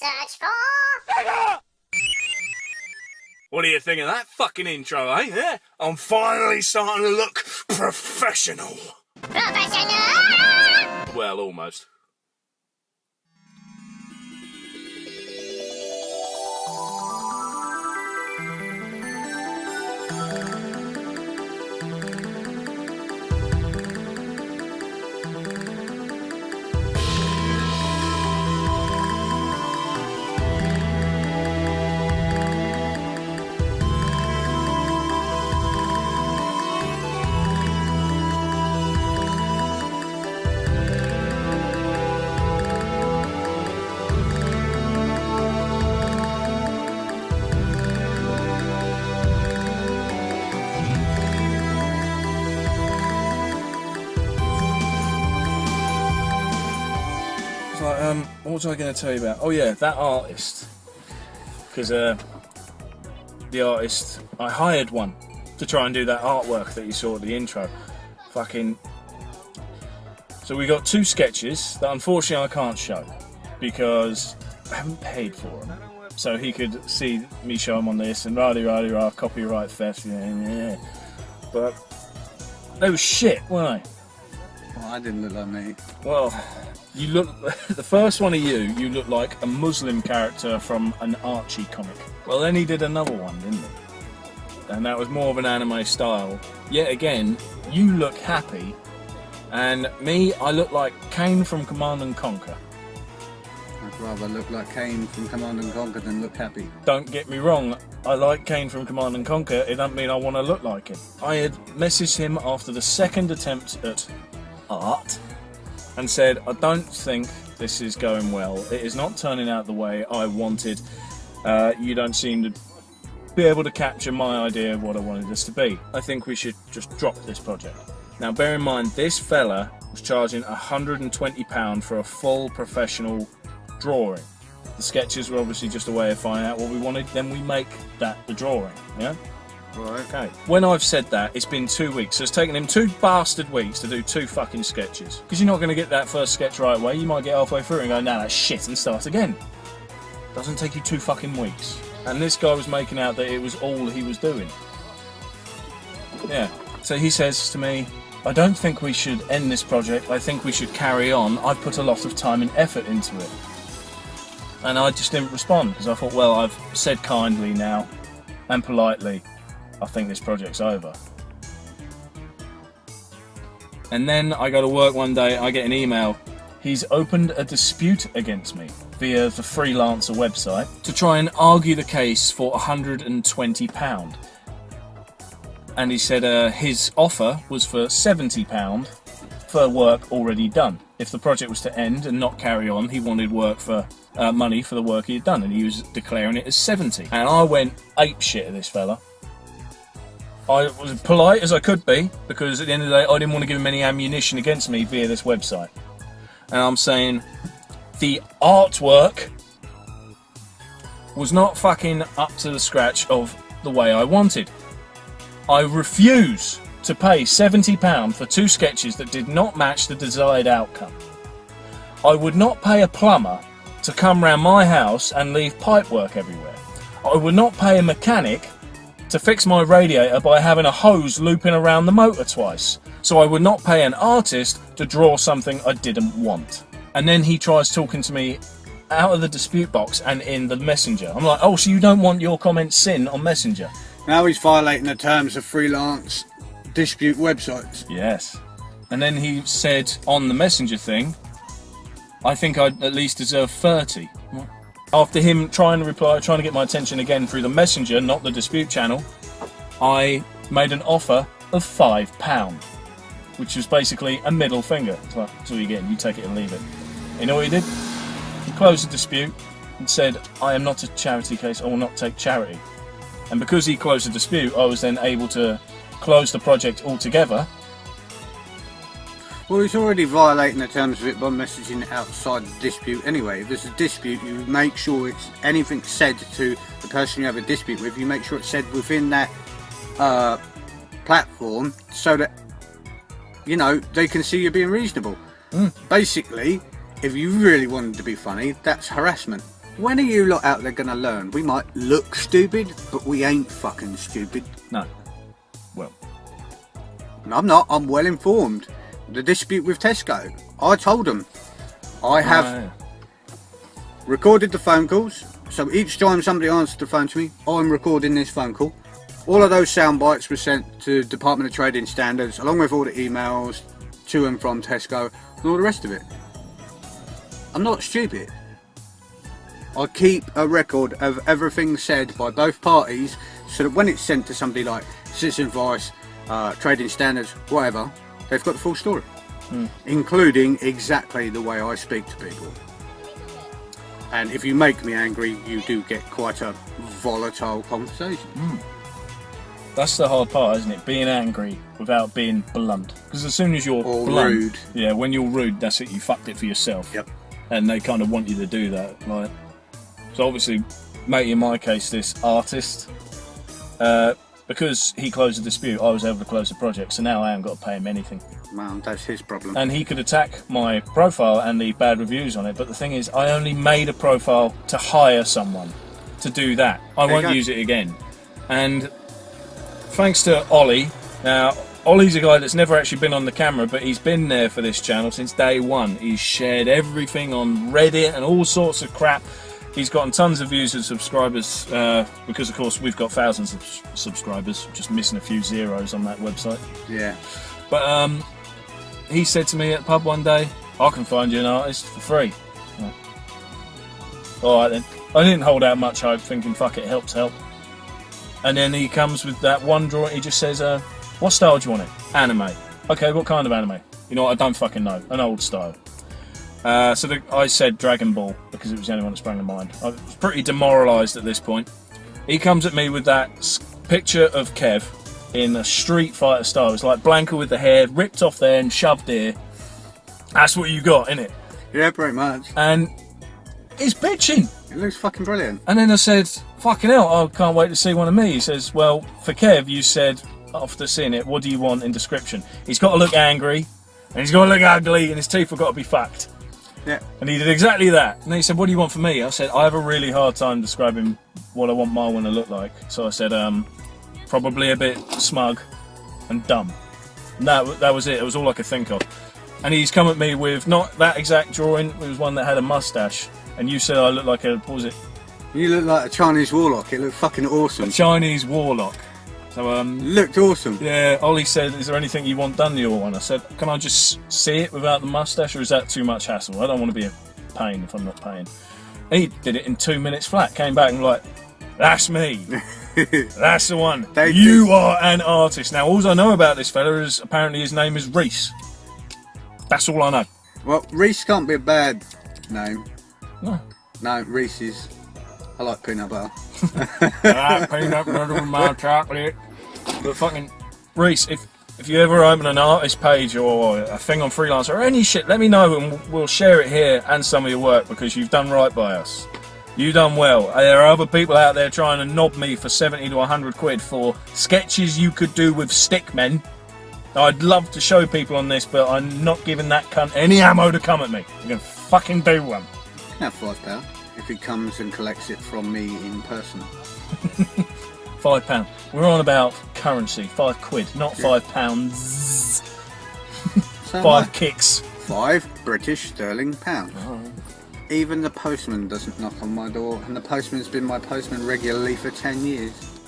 Search for... What do you think of that fucking intro, eh? Yeah? I'm finally starting to look professional. Professional! Well, almost. What was I going to tell you about? Oh yeah, that artist. Because the artist, I hired one to try and do that artwork that you saw at the intro. So we got 2 sketches that unfortunately I can't show because I haven't paid for them. So he could see me show him on this and rah, copyright theft, yeah. But they were shit, weren't they? Well, I didn't look like me. Well, you look. The first one of you look like a Muslim character from an Archie comic. Well, then he did another one, didn't he? And that was more of an anime style. Yet again, you look happy, and me, I look like Kane from Command and Conquer. I'd rather look like Kane from Command and Conquer than look happy. Don't get me wrong, I like Kane from Command and Conquer. It doesn't mean I want to look like him. I had messaged him after the second attempt at art and said, I don't think this is going well. It is not turning out the way I wanted. You don't seem to be able to capture my idea of what I wanted this to be. I think we should just drop this project. Now bear in mind, this fella was charging £120 for a full professional drawing. The sketches were obviously just a way of finding out what we wanted, then we make that the drawing, yeah? Right. Okay. When I've said that, it's been 2 weeks, so it's taken him 2 bastard weeks to do 2 fucking sketches. Because you're not going to get that first sketch right away, you might get halfway through and go, nah, that's shit, and start again. Doesn't take you 2 fucking weeks. And this guy was making out that it was all he was doing. Yeah. So he says to me, I don't think we should end this project, I think we should carry on. I've put a lot of time and effort into it. And I just didn't respond, because I thought, well, I've said kindly now, and politely, I think this project's over. And then I go to work one day, I get an email. He's opened a dispute against me via the Freelancer website to try and argue the case for £120. And he said his offer was for £70 for work already done. If the project was to end and not carry on, he wanted work for money for the work he had done, and he was declaring it as 70. And I went apeshit at this fella. I was as polite as I could be, because at the end of the day I didn't want to give him any ammunition against me via this website. And I'm saying the artwork was not fucking up to the scratch of the way I wanted. I refuse to pay £70 for 2 sketches that did not match the desired outcome. I would not pay a plumber to come round my house and leave pipework everywhere. I would not pay a mechanic to fix my radiator by having a hose looping around the motor twice. So I would not pay an artist to draw something I didn't want. And then he tries talking to me out of the dispute box and in the messenger. I'm like, oh, so you don't want your comments seen on Messenger? Now he's violating the terms of freelance dispute websites. Yes. And then he said on the Messenger thing, I think I at least deserve 30. After him trying to reply, trying to get my attention again through the Messenger, not the dispute channel, I made an offer of £5, which was basically a middle finger. It's like, that's all you're getting, you take it and leave it. You know what he did? He closed the dispute and said, I am not a charity case, I will not take charity. And because he closed the dispute, I was then able to close the project altogether. Well, he's already violating the terms of it by messaging outside the dispute anyway. If there's a dispute, you make sure it's anything said to the person you have a dispute with, you make sure it's said within that platform so that, you know, they can see you're being reasonable. Basically, if you really wanted to be funny, that's harassment. When are you lot out there gonna learn? We might look stupid, but we ain't fucking stupid. No. Well. I'm not. I'm well informed. The dispute with Tesco. I told them. I have recorded the phone calls. So each time somebody answered the phone to me, I'm recording this phone call. All of those sound bites were sent to Department of Trading Standards, along with all the emails to and from Tesco and all the rest of it. I'm not stupid. I keep a record of everything said by both parties, so that when it's sent to somebody like Citizen Advice, Trading Standards, whatever, they've got the full story, including exactly the way I speak to people. And if you make me angry, you do get quite a volatile conversation. That's the hard part, isn't it? Being angry without being blunt. Because as soon as you're blunt, rude. Yeah, when you're rude, that's it. You fucked it for yourself. Yep. And they kind of want you to do that. Like, so obviously, mate, in my case, this artist, because he closed the dispute, I was able to close the project. So now I haven't got to pay him anything. Well, that's his problem. And he could attack my profile and the bad reviews on it. But the thing is, I only made a profile to hire someone to do that. I won't use it again. And thanks to Ollie. Now, Ollie's a guy that's never actually been on the camera, but he's been there for this channel since day one. He's shared everything on Reddit and all sorts of crap. He's gotten tons of views and subscribers because, of course, we've got thousands of subscribers, just missing a few zeros on that website. Yeah. But he said to me at the pub one day, I can find you an artist for free. Alright then. I didn't hold out much hope, thinking, fuck it, helps help. And then he comes with that one drawing, he just says, what style do you want it? Anime. Okay, what kind of anime? You know what, I don't fucking know. An old style. So I said Dragon Ball, because it was the only one that sprang to mind. I was pretty demoralised at this point. He comes at me with that picture of Kev in a Street Fighter style. It's like Blanca with the hair ripped off there and shoved here. That's what you got, innit? Yeah, pretty much. And he's bitching. It looks fucking brilliant. And then I said, fucking hell, I can't wait to see one of me. He says, well, for Kev, you said, after seeing it, what do you want in description? He's got to look angry, and he's got to look ugly, and his teeth have got to be fucked. Yeah. And he did exactly that. And then he said, what do you want from me? I said, I have a really hard time describing what I want my one to look like. So I said, probably a bit smug and dumb. And that was it. It was all I could think of. And he's come at me with not that exact drawing. It was one that had a mustache. And you said I look like a, what was it? You look like a Chinese warlock. It looked fucking awesome. A Chinese warlock. So looked awesome. Yeah, Ollie said, is there anything you want done to your one? I said, can I just see it without the mustache, or is that too much hassle? I don't want to be a pain if I'm not paying. He did it in 2 minutes flat, came back and like, that's me. That's the one. You are an artist. Now, all I know about this fella is apparently his name is Reese. That's all I know. Well, Reese can't be a bad name. No. No, Reese's. I like peanut butter. I like peanut butter with my chocolate. But fucking Reese, if you ever open an artist page or a thing on Freelancer or any shit, let me know and we'll share it here and some of your work, because you've done right by us. You've done well. There are other people out there trying to knob me for 70 to 100 quid for sketches you could do with stickmen. I'd love to show people on this, but I'm not giving that cunt any ammo to come at me. I'm going to fucking do one. You can have £5 if he comes and collects it from me in person. £5. We're on about currency. £5, not £5. So 5 kicks. 5 British sterling pounds. Oh. Even the postman doesn't knock on my door, and the postman's been my postman regularly for 10 years.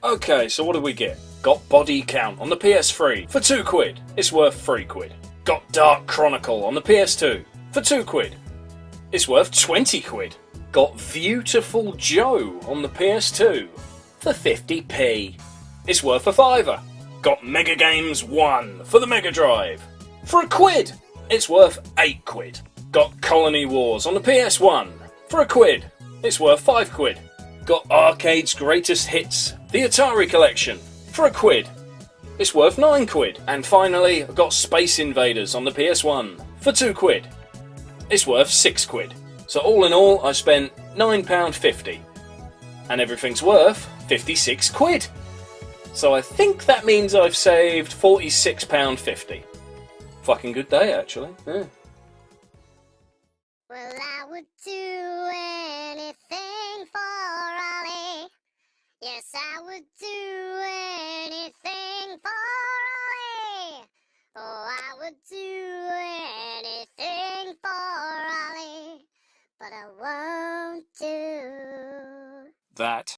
Okay, so what did we get? Got Body Count on the PS3 for £2. It's worth £3. Got Dark Chronicle on the PS2 for £2. It's worth £20. Got Beautiful Joe on the PS2 for 50p. It's worth a £5. Got Mega Games 1 for the Mega Drive for £1. It's worth £8. Got Colony Wars on the PS1 for £1. It's worth £5. Got Arcade's Greatest Hits, the Atari Collection, for £1. It's worth £9. And finally, I got Space Invaders on the PS1 for £2. It's worth £6. So all in all, I spent £9.50. And everything's worth £56. So I think that means I've saved £46.50. Fucking good day, actually. Yeah. Well, I would too. Yes, I would do anything for Ollie. Oh, I would do anything for Ollie, but I won't do That